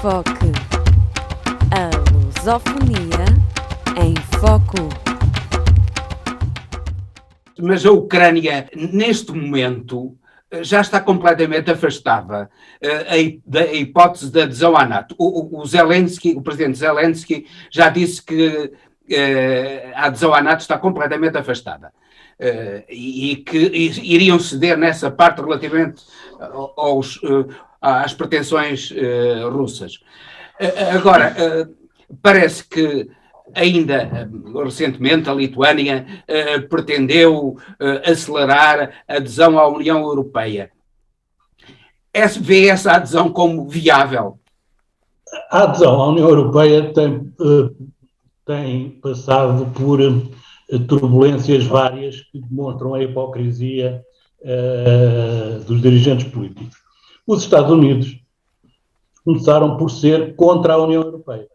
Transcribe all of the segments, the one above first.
Foque. A lusofonia em foco. Mas a Ucrânia, neste momento, já está completamente afastada da hipótese da adesão à NATO. O Zelensky, o presidente Zelensky, já disse que a adesão à NATO está completamente afastada. E que iriam ceder nessa parte relativamente às pretensões russas. Agora, parece que ainda recentemente a Lituânia pretendeu acelerar a adesão à União Europeia. Vê essa adesão como viável? A adesão à União Europeia tem passado por turbulências várias que demonstram a hipocrisia dos dirigentes políticos. Os Estados Unidos começaram por ser contra a União Europeia,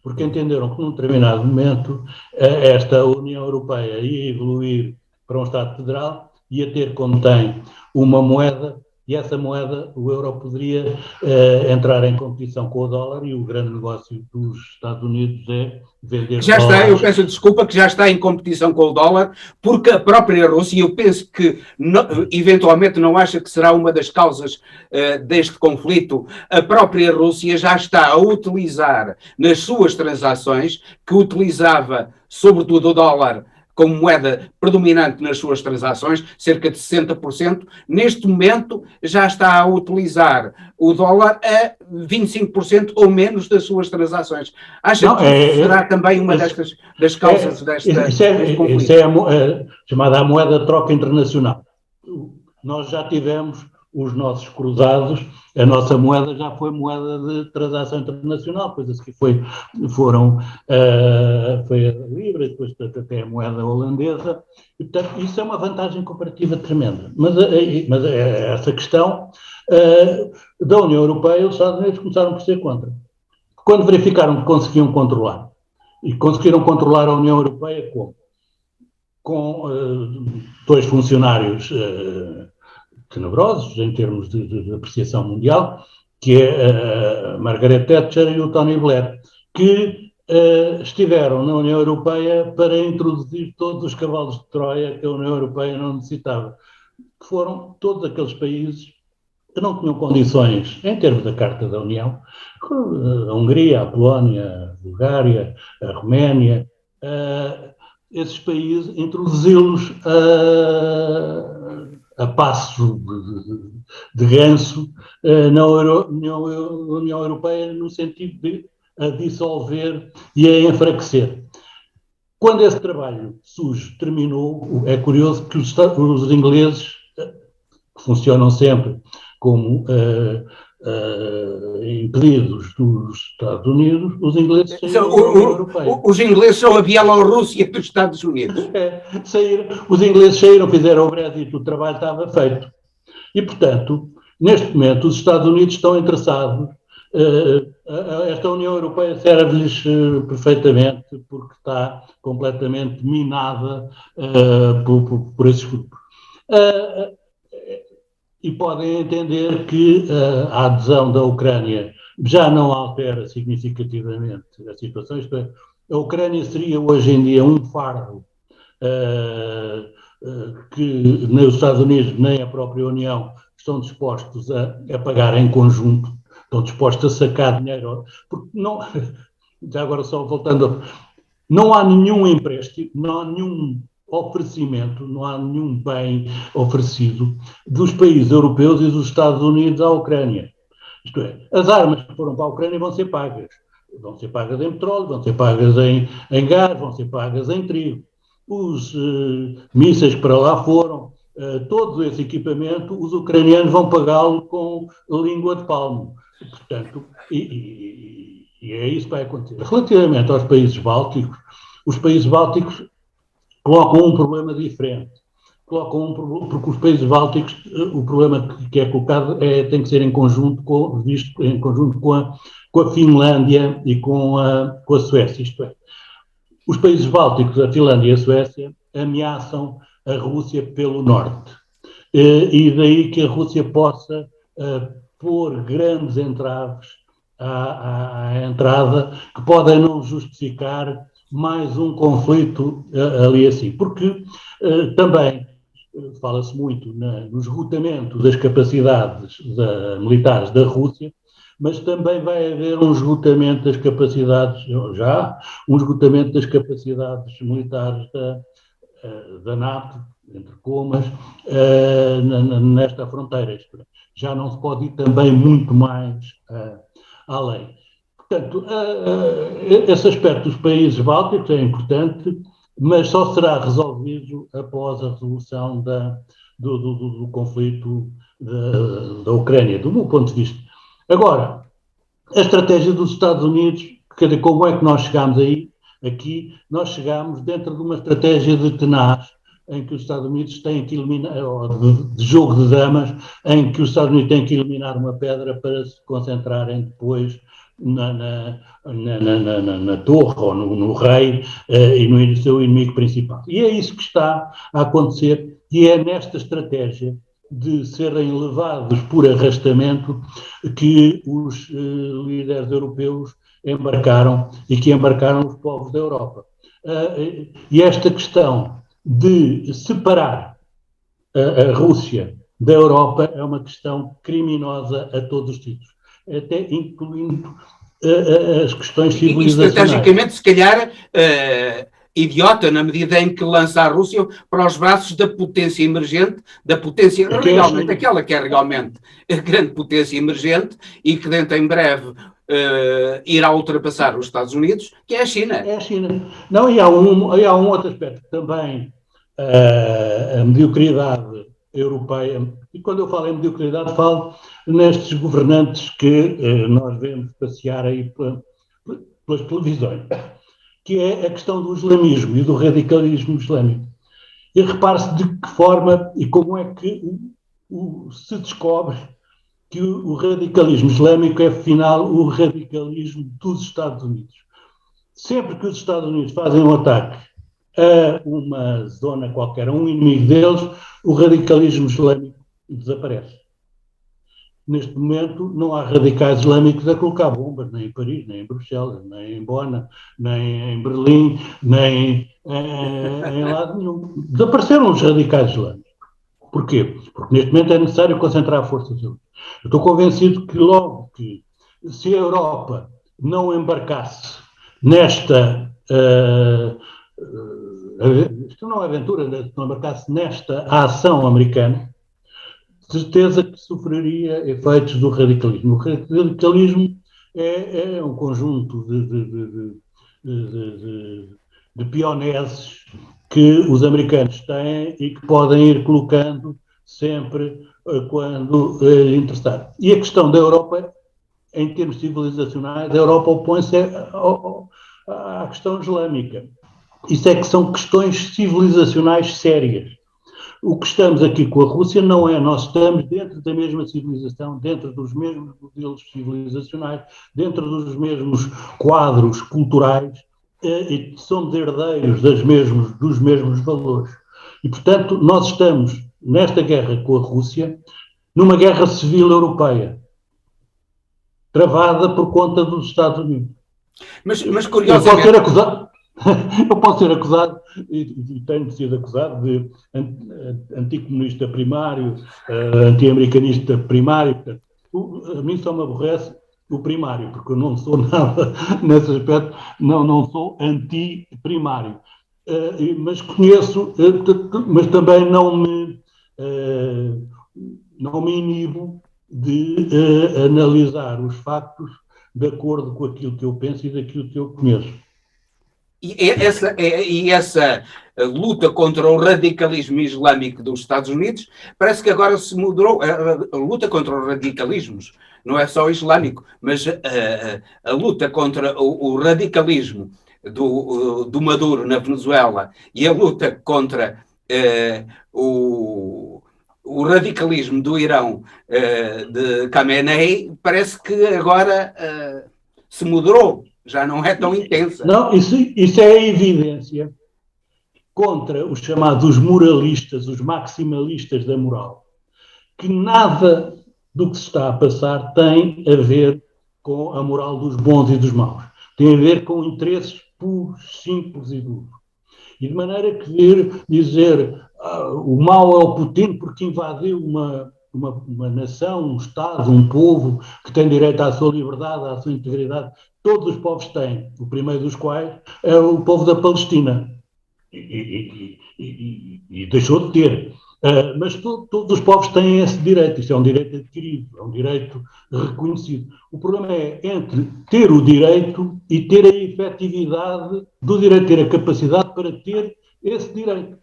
porque entenderam que num determinado momento esta União Europeia ia evoluir para um Estado federal, ia ter, como tem, uma moeda, e essa moeda, o euro, poderia entrar em competição com o dólar, e o grande negócio dos Estados Unidos é vender já dólares. Está, eu peço desculpa que já está em competição com o dólar, porque a própria Rússia, eu penso que eventualmente não acha que será uma das causas deste conflito, a própria Rússia já está a utilizar nas suas transações, que utilizava sobretudo o dólar como moeda predominante nas suas transações, cerca de 60%, neste momento já está a utilizar o dólar a 25% ou menos das suas transações. Acha que será também uma das causas deste conflito? Isso é chamada a moeda de troca internacional. Nós já tivemos os nossos cruzados, a nossa moeda já foi moeda de transação internacional, depois que foi a Libra, depois até a moeda holandesa, e, portanto, isso é uma vantagem comparativa tremenda. Mas essa questão da União Europeia, os Estados Unidos começaram por ser contra. Quando verificaram que conseguiam controlar, e conseguiram controlar a União Europeia como? Com dois funcionários tenebrosos em termos de apreciação mundial, que é a Margaret Thatcher e o Tony Blair, que estiveram na União Europeia para introduzir todos os cavalos de Troia que a União Europeia não necessitava, que foram todos aqueles países que não tinham condições, em termos da Carta da União, a Hungria, a Polónia, a Bulgária, a Roménia, esses países, introduzi-los a passo de ganso na União Europeia, no sentido de a dissolver e a enfraquecer. Quando esse trabalho sujo terminou, é curioso que os ingleses, que funcionam sempre como impedidos dos Estados Unidos, os ingleses saíram da União Europeia. Os ingleses são a Bielorrússia dos Estados Unidos. Os ingleses saíram, fizeram o Brexit, o trabalho estava feito. E, portanto, neste momento, os Estados Unidos estão interessados. Esta União Europeia serve-lhes perfeitamente, porque está completamente minada por esses grupos. E podem entender que a adesão da Ucrânia já não altera significativamente a situação. Isto é, a Ucrânia seria hoje em dia um fardo que nem os Estados Unidos nem a própria União estão dispostos a pagar em conjunto, estão dispostos a sacar dinheiro, porque não, já agora só voltando, não há nenhum empréstimo, não há nenhum oferecimento, não há nenhum bem oferecido dos países europeus e dos Estados Unidos à Ucrânia. Isto é, as armas que foram para a Ucrânia vão ser pagas. Vão ser pagas em petróleo, vão ser pagas em gás, vão ser pagas em trigo. Os mísseis que para lá foram, todo esse equipamento, os ucranianos vão pagá-lo com língua de palmo. Portanto, e é isso que vai acontecer. Relativamente aos países bálticos, os países bálticos colocam um problema diferente. Porque os países bálticos, o problema que é colocado tem que ser visto em conjunto com a Finlândia e com a Suécia. Isto é, os países bálticos, a Finlândia e a Suécia, ameaçam a Rússia pelo norte. E daí que a Rússia possa pôr grandes entraves à entrada, que podem não justificar mais um conflito ali assim. Porque também fala-se muito no esgotamento das capacidades militares da Rússia, mas também vai haver um esgotamento das capacidades, já, um esgotamento das capacidades militares da NATO, entre comas, nesta fronteira. Já não se pode ir também muito mais além. Portanto, esse aspecto dos países bálticos é importante, mas só será resolvido após a resolução do conflito da Ucrânia, do meu ponto de vista. Agora, a estratégia dos Estados Unidos, quer dizer, como é que nós chegámos aí? Aqui nós chegámos dentro de uma estratégia de tenaz, em que os Estados Unidos têm que eliminar, de jogo de damas, em que os Estados Unidos têm que eliminar uma pedra para se concentrarem depois na torre ou no rei e no seu inimigo principal. E é isso que está a acontecer, e é nesta estratégia de serem levados por arrastamento que os líderes europeus embarcaram e que embarcaram os povos da Europa. E esta questão de separar a Rússia da Europa é uma questão criminosa a todos os títulos, até incluindo as questões civilizacionais. E estrategicamente, se calhar, idiota, na medida em que lança a Rússia para os braços da potência emergente, da potência realmente, aquela que é realmente a grande potência emergente e que dentro em breve irá ultrapassar os Estados Unidos, que é a China. É a China. Não, e há um outro aspecto também, a mediocridade europeia, e quando eu falo em mediocridade, falo nestes governantes que nós vemos passear aí pelas televisões, que é a questão do islamismo e do radicalismo islâmico. E repare-se de que forma e como é que se descobre que o radicalismo islâmico é, afinal, o radicalismo dos Estados Unidos. Sempre que os Estados Unidos fazem um ataque a uma zona qualquer, a um inimigo deles, o radicalismo islâmico desaparece. Neste momento, não há radicais islâmicos a colocar bombas, nem em Paris, nem em Bruxelas, nem em Bona, nem em Berlim, nem em lado nenhum. Desapareceram os radicais islâmicos. Porquê? Porque neste momento é necessário concentrar forças. Eu estou convencido que logo que, se a Europa não embarcasse nesta isto não é aventura, não embarcasse nesta ação americana, certeza que sofreria efeitos do radicalismo. O radicalismo é um conjunto de pioneses que os americanos têm e que podem ir colocando sempre quando interessar. E a questão da Europa, em termos civilizacionais, a Europa opõe-se à questão islâmica. Isso é que são questões civilizacionais sérias. O que estamos aqui com a Rússia não é, nós estamos dentro da mesma civilização, dentro dos mesmos modelos civilizacionais, dentro dos mesmos quadros culturais, e somos herdeiros dos mesmos valores. E, portanto, nós estamos nesta guerra com a Rússia, numa guerra civil europeia, travada por conta dos Estados Unidos. Mas curiosamente... Eu posso ser acusado, e tenho sido acusado, de anticomunista primário, anti-americanista primário. A mim só me aborrece o primário, porque eu não sou nada nesse aspecto, não sou anti-primário. Mas conheço, mas também não me inibo de analisar os factos de acordo com aquilo que eu penso e daquilo que eu conheço. E essa luta contra o radicalismo islâmico dos Estados Unidos parece que agora se mudou. A luta contra os radicalismos não é só islâmico, mas a luta contra o radicalismo do Maduro na Venezuela e a luta contra o radicalismo do Irão de Khamenei parece que agora se moderou. Já não é tão intensa. Não, isso é a evidência contra os chamados moralistas, os maximalistas da moral, que nada do que se está a passar tem a ver com a moral dos bons e dos maus. Tem a ver com interesses puros, simples e duros. E de maneira que dizer o mau é o Putin porque invadiu uma nação, um Estado, um povo que tem direito à sua liberdade, à sua integridade. Todos os povos têm, o primeiro dos quais é o povo da Palestina. E deixou de ter. Mas todos os povos têm esse direito. Isso é um direito adquirido, é um direito reconhecido. O problema é entre ter o direito e ter a efetividade do direito, ter a capacidade para ter esse direito.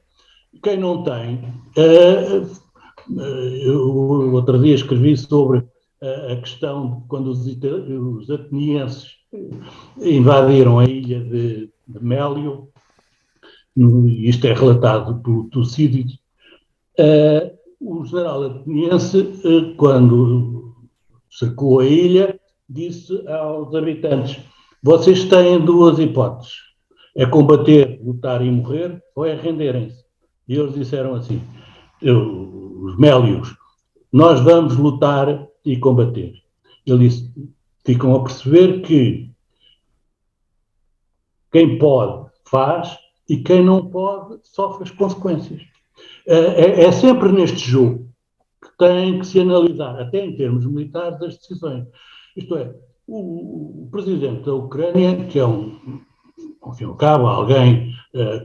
Quem não tem... eu outro dia escrevi sobre a questão de quando os atenienses invadiram a ilha de Mélio, e isto é relatado por Tucídides. O general ateniense, quando cercou a ilha, disse aos habitantes: vocês têm duas hipóteses, é combater, lutar e morrer, ou é renderem-se. E eles disseram assim, os mélios: nós vamos lutar e combater. Ele disse: ficam a perceber que quem pode faz e quem não pode sofre as consequências. É sempre neste jogo que tem que se analisar, até em termos militares, as decisões. Isto é, o presidente da Ucrânia, que é ao fim e ao cabo, alguém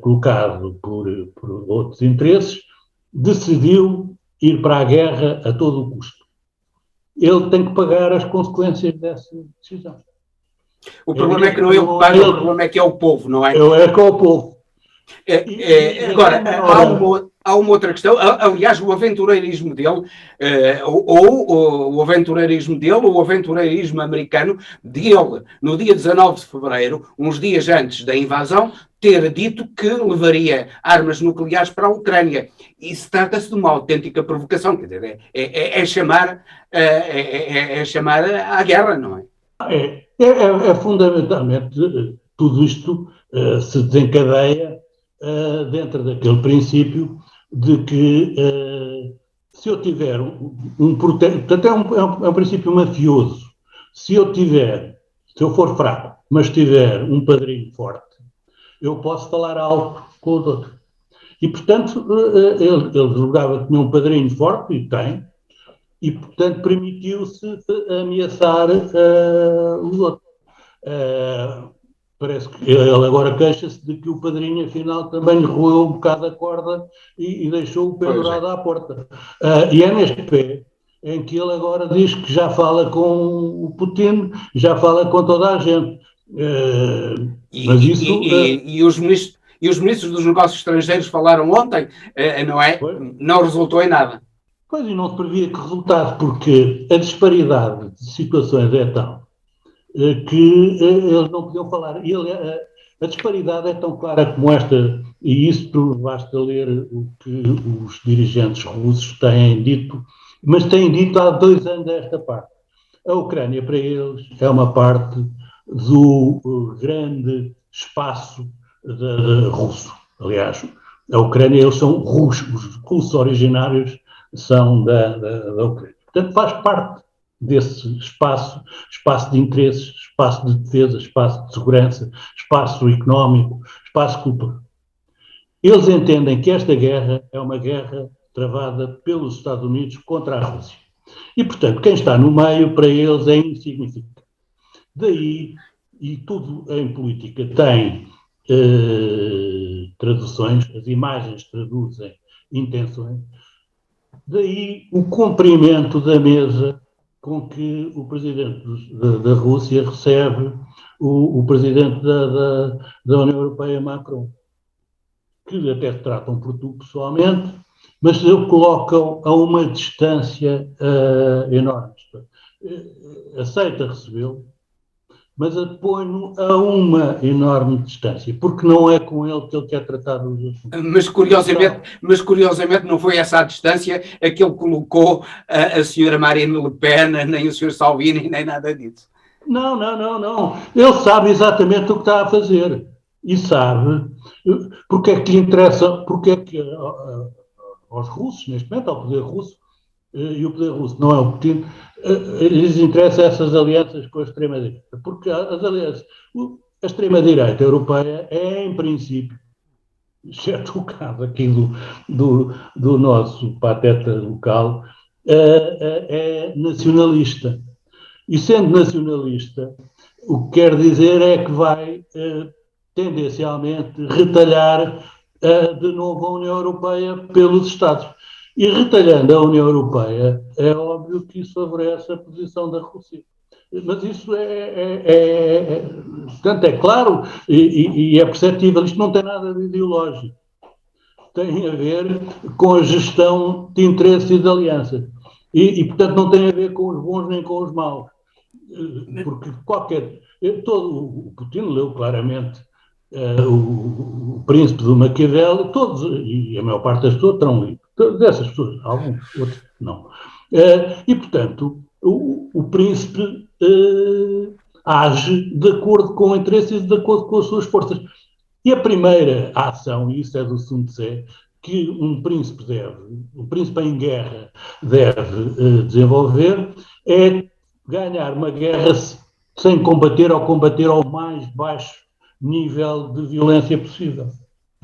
colocado por outros interesses, decidiu ir para a guerra a todo o custo. Ele tem que pagar as consequências dessa decisão. O problema é que não é ele que paga, o problema é que é o povo, não é? É que é o povo. Agora, há uma outra questão, aliás, o aventureirismo dele, ou o aventureirismo dele, ou o aventureirismo americano dele, no dia 19 de fevereiro, uns dias antes da invasão, ter dito que levaria armas nucleares para a Ucrânia. Isso trata-se de uma autêntica provocação, quer dizer, é chamar à guerra, não é? É fundamentalmente tudo isto se desencadeia dentro daquele princípio de que se eu tiver portanto é um princípio mafioso. Se eu for fraco, mas tiver um padrinho forte, eu posso falar alto com os outros. E, portanto, ele julgava que tinha um padrinho forte, e tem, e, portanto, permitiu-se ameaçar os outros. Parece que ele agora queixa-se de que o padrinho, afinal, também lhe roeu um bocado a corda e deixou-o pendurado à porta. E é neste pé em que ele agora diz que já fala com o Putin, já fala com toda a gente. Mas isso... E os ministros dos negócios estrangeiros falaram ontem, não é? Foi? Não resultou em nada. Pois, e não se previa que resultasse, porque a disparidade de situações é tal que eles não podiam falar. A disparidade é tão clara como esta, e isso basta ler o que os dirigentes russos têm dito, mas têm dito há 2 anos a esta parte. A Ucrânia, para eles, é uma parte do grande espaço russo. Aliás, a Ucrânia, eles são russos, os russos originários são da Ucrânia. Portanto, faz parte desse espaço de interesses, espaço de defesa, espaço de segurança, espaço económico, espaço cultural. Eles entendem que esta guerra é uma guerra travada pelos Estados Unidos contra a Rússia. E, portanto, quem está no meio, para eles, é insignificante. Daí, e tudo em política tem traduções, as imagens traduzem intenções, daí o comprimento da mesa com que o presidente da Rússia recebe o presidente da União Europeia, Macron, que até se tratam por tu pessoalmente, mas o colocam a uma distância enorme. Aceita recebê-lo, mas põe-no a uma enorme distância, porque não é com ele que ele quer tratar dos assuntos. Mas curiosamente não foi essa a distância a que ele colocou a senhora Marine Le Pen, nem o senhor Salvini, nem nada disso. Não. Ele sabe exatamente o que está a fazer. E sabe porque é que lhe interessa, porque é que aos russos, neste momento, ao poder russo, e o poder russo não é o Putin, lhes interessam essas alianças com a extrema-direita, porque as alianças, a extrema-direita europeia é, em princípio, exceto o caso aqui do nosso pateta local, é nacionalista. E sendo nacionalista, o que quer dizer é que vai tendencialmente retalhar de novo a União Europeia pelos Estados. E retalhando a União Europeia, é óbvio que isso favorece a posição da Rússia. Mas isso portanto, é claro e é perceptível. Isto não tem nada de ideológico. Tem a ver com a gestão de interesses e de alianças. E, portanto, não tem a ver com os bons nem com os maus. Porque o Putin leu claramente o Príncipe do Maquiavel, todos, e a maior parte das pessoas terão lido. Dessas pessoas, alguns, outros não. E, portanto, o Príncipe age de acordo com interesses e de acordo com as suas forças. E a primeira ação, e isso é do Sun Tzu, que um príncipe em guerra deve desenvolver, é ganhar uma guerra sem combater ou combater ao mais baixo nível de violência possível.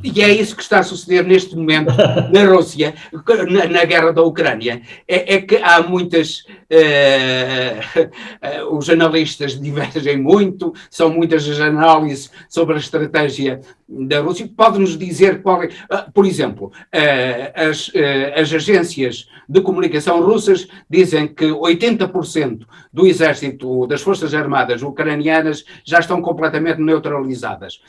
E é isso que está a suceder neste momento na Rússia, na guerra da Ucrânia. É que há muitas... os analistas divergem muito, são muitas as análises sobre a estratégia da Rússia. Pode-nos dizer qual é... por exemplo, as agências de comunicação russas dizem que 80% do exército, das forças armadas ucranianas já estão completamente neutralizadas.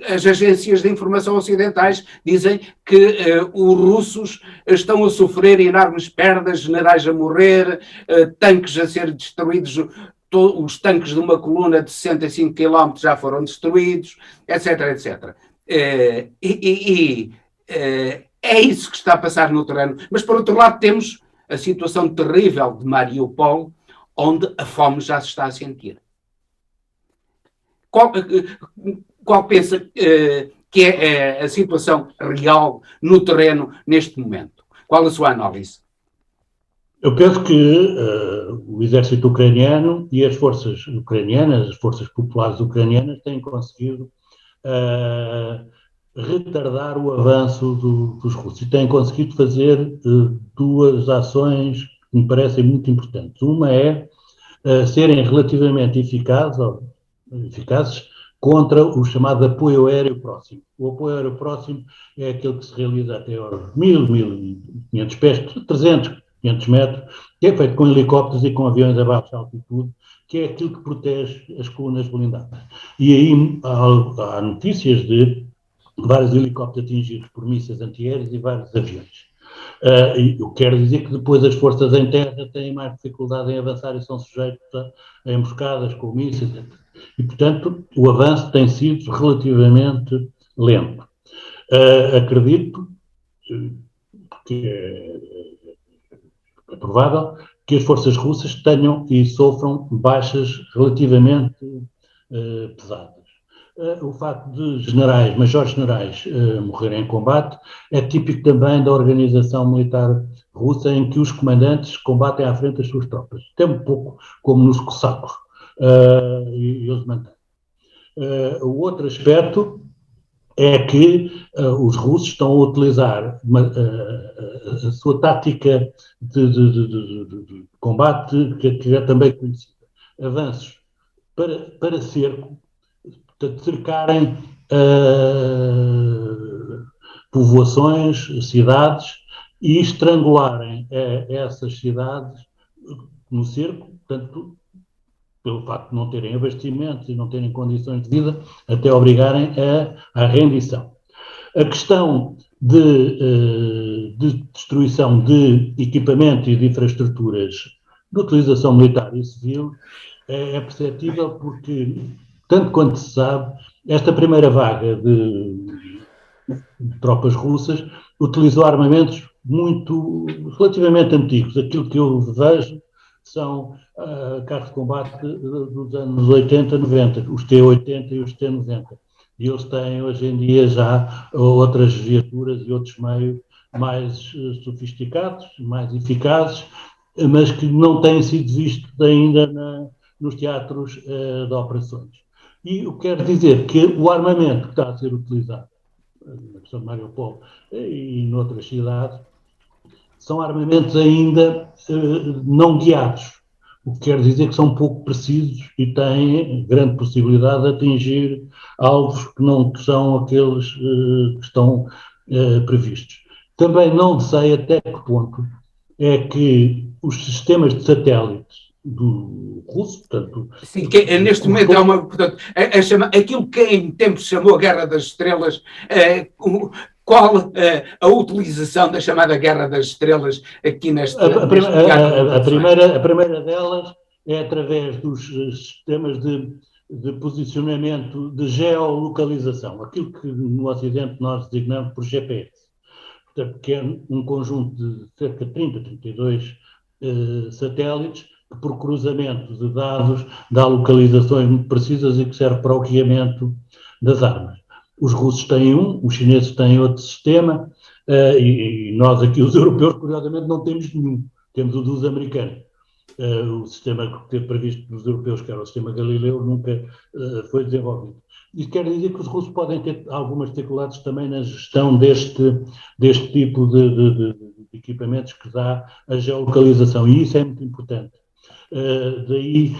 As agências de informação ocidentais dizem que os russos estão a sofrer enormes perdas, generais a morrer, tanques a ser destruídos, os tanques de uma coluna de 65 km já foram destruídos, etc, etc. É isso que está a passar no terreno. Mas, por outro lado, temos a situação terrível de Mariupol, onde a fome já se está a sentir. Qual pensa que é a situação real no terreno neste momento? Qual a sua análise? Eu penso que o exército ucraniano e as forças ucranianas, as forças populares ucranianas, têm conseguido retardar o avanço dos russos. E têm conseguido fazer duas ações que me parecem muito importantes. Uma é serem relativamente eficazes contra o chamado apoio aéreo próximo. O apoio aéreo próximo é aquele que se realiza até aos 1.500 pés, 300, 500 metros, que é feito com helicópteros e com aviões a baixa altitude, que é aquilo que protege as colunas blindadas. E aí há notícias de vários helicópteros atingidos por mísseis antiaéreos e vários aviões. Eu quero dizer que depois as forças em terra têm mais dificuldade em avançar e são sujeitos a emboscadas com mísseis, etc. E, portanto, o avanço tem sido relativamente lento. Acredito que é provável que as forças russas tenham e sofram baixas relativamente pesadas. O facto de majores generais morrerem em combate é típico também da organização militar russa, em que os comandantes combatem à frente das suas tropas. Até um pouco como nos cossacos. E eles mantêm. O outro aspecto é que os russos estão a utilizar a sua tática de combate, que é também conhecida. Avanços para cerco, portanto, cercarem povoações, cidades, e estrangularem essas cidades no cerco, portanto, pelo facto de não terem abastecimentos e não terem condições de vida, até obrigarem à rendição. A questão de destruição de equipamento e de infraestruturas de utilização militar e civil é perceptível porque, tanto quanto se sabe, esta primeira vaga de tropas russas utilizou armamentos relativamente antigos. Aquilo que eu vejo são carros de combate dos anos 80, 90, os T-80 e os T-90. E eles têm, hoje em dia, já outras viaturas e outros meios mais sofisticados, mais eficazes, mas que não têm sido vistos ainda nos teatros de operações. E o que quero dizer que o armamento que está a ser utilizado na questão de Mariupol e noutras cidades são armamentos ainda não guiados, o que quer dizer que são pouco precisos e têm grande possibilidade de atingir alvos que não são aqueles que estão previstos. Também não sei até que ponto é que os sistemas de satélites do russo, portanto... Sim, que neste momento é uma... Portanto, aquilo que em tempos chamou a Guerra das Estrelas, qual a utilização da chamada Guerra das Estrelas aqui neste teatro? A primeira delas é através dos sistemas de posicionamento, de geolocalização, aquilo que no Ocidente nós designamos por GPS, portanto, que é um conjunto de cerca de 32 satélites que, por cruzamento de dados, dá localizações muito precisas e que serve para o guiamento das armas. Os russos têm um, os chineses têm outro sistema, e nós aqui, os europeus, curiosamente, não temos nenhum. Temos o dos americanos. O sistema que teve previsto dos europeus, que era o sistema Galileu, nunca foi desenvolvido. Isso quer dizer que os russos podem ter algumas dificuldades também na gestão deste tipo de equipamentos que dá a geolocalização, e isso é muito importante. Daí,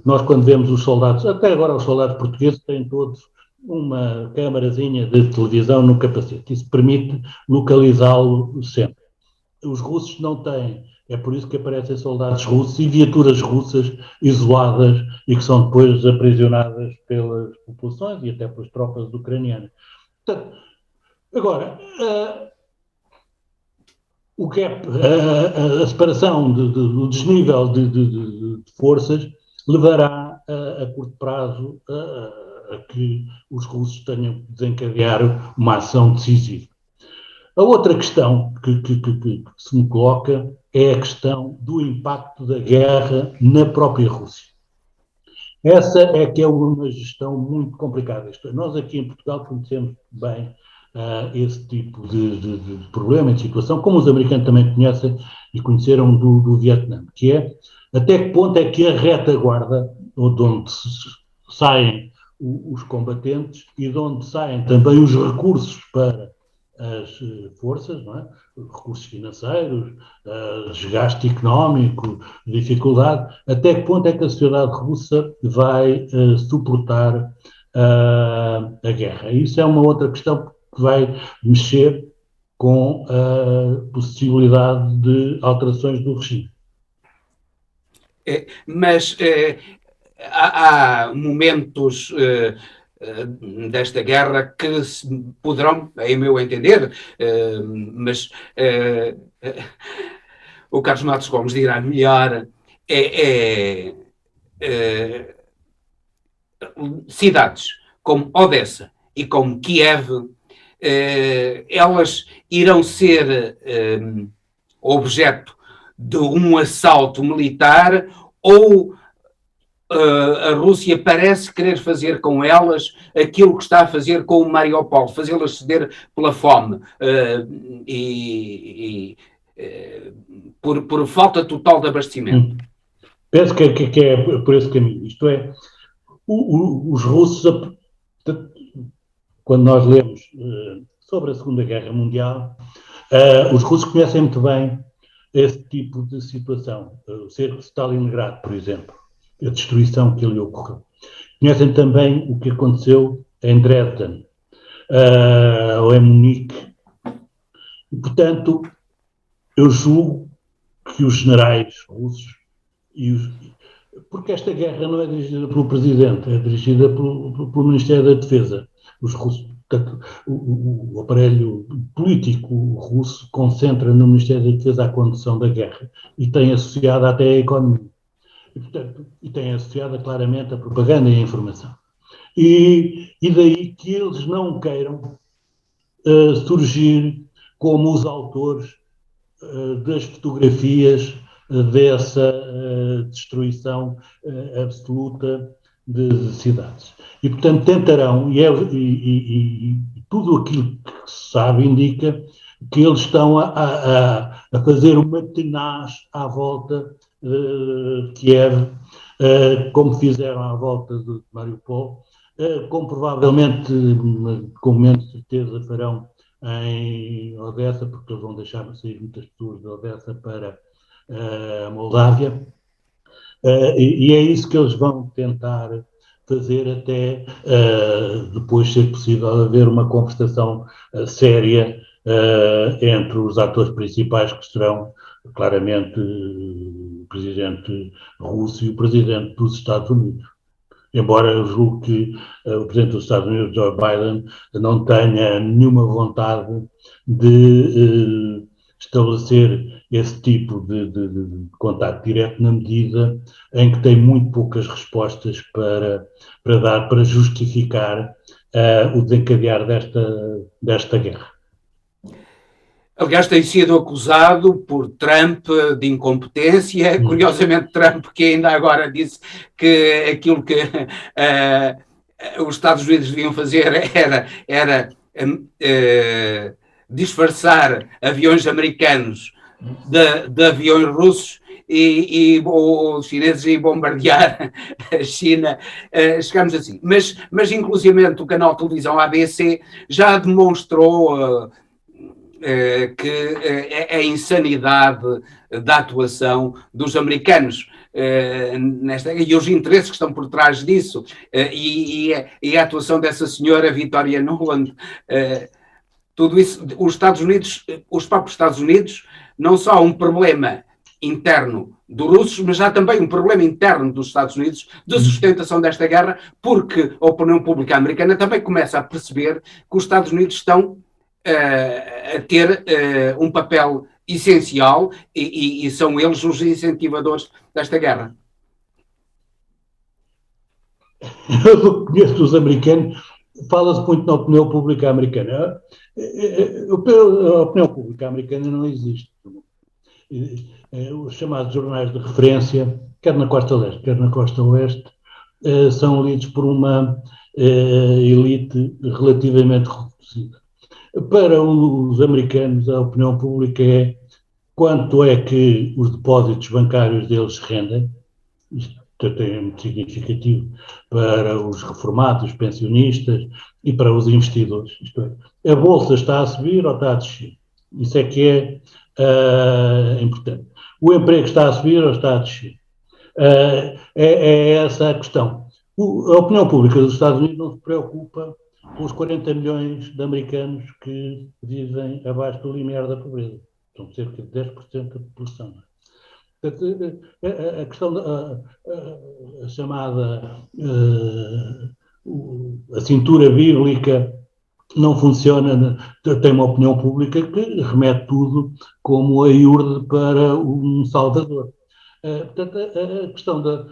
nós quando vemos os soldados, até agora os soldados portugueses têm todos uma câmarazinha de televisão no capacete, isso permite localizá-lo sempre. Os russos não têm, é por isso que aparecem soldados russos e viaturas russas isoladas e que são depois aprisionadas pelas populações e até pelas tropas ucranianas. Portanto, agora, o gap, a separação do desnível de forças levará a curto prazo a que os russos tenham que desencadear uma ação decisiva. A outra questão que se me coloca é a questão do impacto da guerra na própria Rússia. Essa é que é uma gestão muito complicada. Nós aqui em Portugal conhecemos bem esse tipo de problema, de situação, como os americanos também conhecem e conheceram do Vietnã, que é até que ponto é que a retaguarda, de onde saem os combatentes e de onde saem também os recursos para as forças, não é? Recursos financeiros, desgaste económico, dificuldade, até que ponto é que a sociedade russa vai suportar a guerra. Isso é uma outra questão que vai mexer com a possibilidade de alterações do regime. Mas há momentos desta guerra que poderão, em meu entender, mas o Carlos Matos Gomes dirá melhor, cidades como Odessa e como Kiev, elas irão ser objeto de um assalto militar, ou a Rússia parece querer fazer com elas aquilo que está a fazer com o Mariupol, fazê-las ceder pela fome por falta total de abastecimento. Penso que é por esse caminho. Isto é, os russos, quando nós lemos sobre a Segunda Guerra Mundial, os russos conhecem muito bem esse tipo de situação. O cerco de Stalingrado, por exemplo, a destruição que ali ocorreu. Conhecem também o que aconteceu em Dresden, ou em Munique. E, portanto, eu julgo que os generais russos, porque esta guerra não é dirigida pelo Presidente, é dirigida pelo Ministério da Defesa. Os russos, portanto, o aparelho político russo concentra no Ministério da Defesa a condução da guerra e tem associada até a economia. E, portanto, tem associada claramente a propaganda e a informação. E daí que eles não queiram surgir como os autores das fotografias dessa destruição absoluta de cidades. E, portanto, tentarão, e tudo aquilo que se sabe indica que eles estão a fazer uma tenaz à volta de Kiev, como fizeram à volta de Mariupol, como provavelmente, com menos certeza, farão em Odessa, porque eles vão deixar sair muitas pessoas de Odessa para a Moldávia, e é isso que eles vão tentar fazer até depois ser possível haver uma conversação séria entre os atores principais, que serão claramente o presidente russo e o presidente dos Estados Unidos. Embora eu julgo que o presidente dos Estados Unidos, Joe Biden, não tenha nenhuma vontade de estabelecer esse tipo de contato direto, na medida em que tem muito poucas respostas para dar, para justificar o desencadear desta guerra. Aliás, tem sido acusado por Trump de incompetência. Curiosamente, Trump, que ainda agora disse que aquilo que os Estados Unidos deviam fazer era disfarçar aviões americanos de aviões russos ou chineses e bombardear a China, chegamos assim. Mas inclusivamente o canal de televisão ABC já demonstrou que a insanidade da atuação dos americanos e os interesses que estão por trás disso, e a atuação dessa senhora Victoria Nuland, tudo isso, os próprios Estados Unidos, não só um problema interno dos russos, mas há também um problema interno dos Estados Unidos de sustentação desta guerra, porque a opinião pública americana também começa a perceber que os Estados Unidos estão a ter um papel essencial e são eles os incentivadores desta guerra. Eu conheço dos americanos, fala-se muito na opinião pública americana. A opinião pública americana não existe. Os chamados jornais de referência, quer na costa leste, quer na costa oeste, são lidos por uma elite relativamente reduzida. Para os americanos, a opinião pública é quanto é que os depósitos bancários deles rendem. Isto é muito significativo para os reformados, os pensionistas e para os investidores. Isto é, a bolsa está a subir ou está a descer? Isso é que é importante. O emprego está a subir ou está a descer? É essa a questão. A opinião pública dos Estados Unidos não se preocupa com os 40 milhões de americanos que vivem abaixo do limiar da pobreza. São cerca de 10% da população. Portanto, a questão a chamada a cintura bíblica não funciona, tem uma opinião pública que remete tudo como a iurde para um salvador. Portanto, a questão da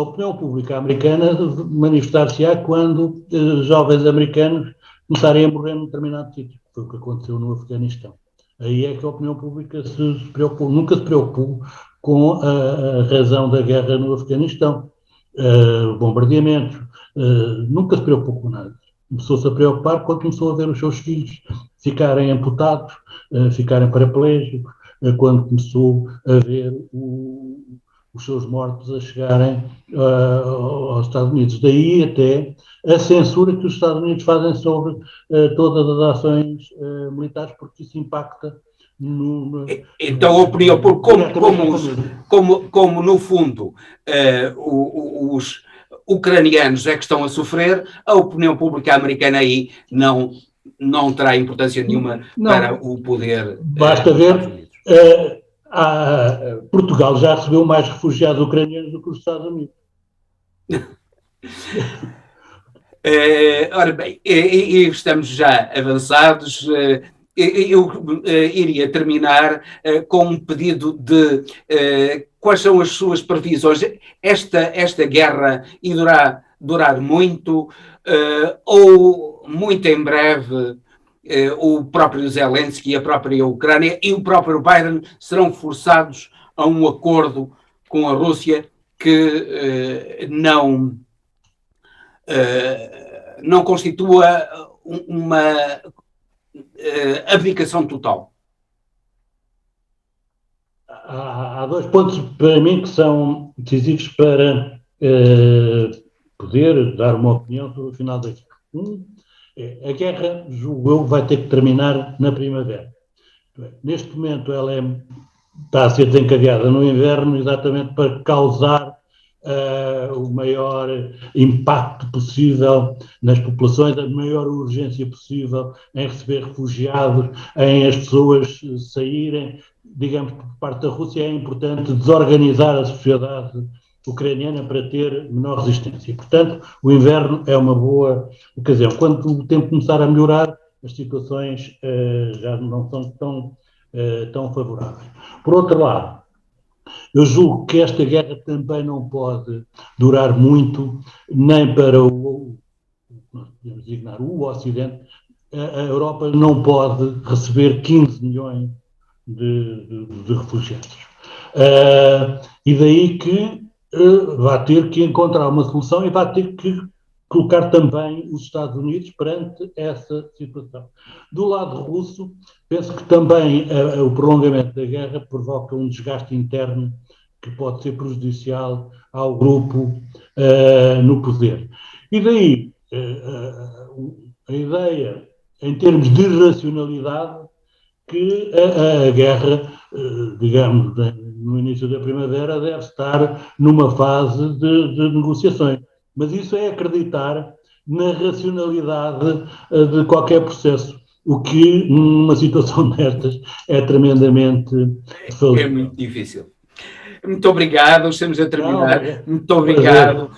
opinião pública americana manifestar-se-á quando jovens americanos começarem a morrer num determinado sítio. Foi o que aconteceu no Afeganistão. Aí é que a opinião pública se preocupou, nunca se preocupou com a razão da guerra no Afeganistão, bombardeamentos, nunca se preocupou com nada. Começou-se a preocupar quando começou a ver os seus filhos ficarem amputados, ficarem paraplégicos, quando começou a ver os seus mortos a chegarem aos Estados Unidos. Daí até a censura que os Estados Unidos fazem sobre todas as ações militares, porque isso impacta Então a opinião, como no fundo os ucranianos é que estão a sofrer, a opinião pública americana aí não terá importância nenhuma para o poder. Basta ver, Portugal já recebeu mais refugiados ucranianos do que os Estados Unidos. Ora bem, estamos já avançados. Eu iria terminar com um pedido de quais são as suas previsões. Esta guerra irá durar muito ou muito em breve o próprio Zelensky e a própria Ucrânia e o próprio Biden serão forçados a um acordo com a Rússia que não constitua uma abdicação total há dois pontos para mim que são decisivos para poder dar uma opinião sobre o final da guerra. A guerra, julgo eu, vai ter que terminar na primavera. Neste momento ela está a ser desencadeada no inverno exatamente para causar o maior impacto possível nas populações, a maior urgência possível em receber refugiados, em as pessoas saírem. Digamos, por parte da Rússia é importante desorganizar a sociedade ucraniana para ter menor resistência. Portanto, o inverno é uma boa ocasião. Quando o tempo começar a melhorar, as situações já não são tão favoráveis. Por outro lado, eu julgo que esta guerra também não pode durar muito, nem para nós podemos designar o Ocidente. A Europa não pode receber 15 milhões de refugiados. E daí que vai ter que encontrar uma solução e vai ter que colocar também os Estados Unidos perante essa situação. Do lado russo, penso que também o prolongamento da guerra provoca um desgaste interno que pode ser prejudicial ao grupo no poder. E daí a ideia, em termos de racionalidade, que a guerra, digamos, no início da primavera, deve estar numa fase de negociações. Mas isso é acreditar na racionalidade de qualquer processo, o que, numa situação destas, é tremendamente falível. É muito difícil. Muito obrigado, estamos a terminar. Muito obrigado,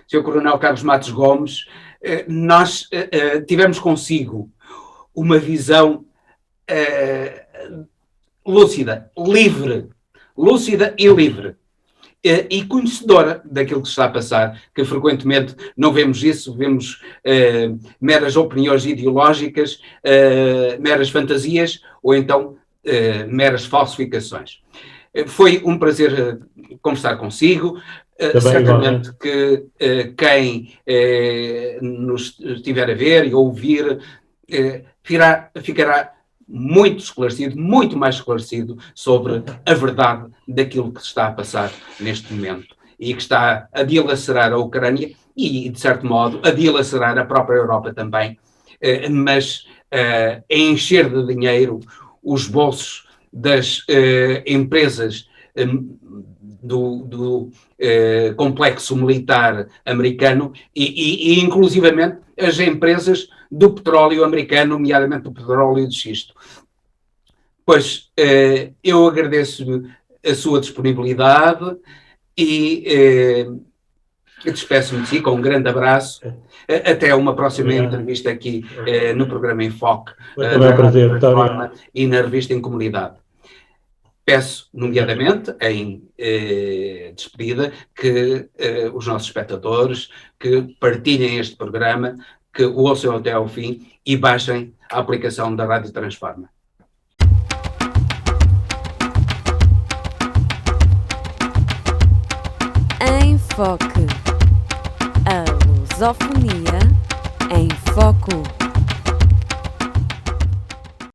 Sr. Coronel Carlos Matos Gomes. Nós tivemos consigo uma visão lúcida e livre, e conhecedora daquilo que se está a passar, que frequentemente não vemos isso, vemos meras opiniões ideológicas, meras fantasias, ou então meras falsificações. Foi um prazer conversar consigo. Certamente que quem nos estiver a ver e ouvir ficará muito esclarecido, muito mais esclarecido sobre a verdade daquilo que se está a passar neste momento e que está a dilacerar a Ucrânia e, de certo modo, a dilacerar a própria Europa também, mas a encher de dinheiro os bolsos das empresas do complexo militar americano e inclusivamente as empresas do petróleo americano, nomeadamente do petróleo de xisto. Pois eu agradeço a sua disponibilidade e despeço-me de si com um grande abraço. Até uma próxima entrevista aqui no programa Enfoque e na revista Em Comunidade. Peço, nomeadamente, em despedida, que os nossos espectadores que partilhem este programa, que o ouçam até ao fim e baixem a aplicação da Rádio Transforma. Enfoque. A lusofonia em foco.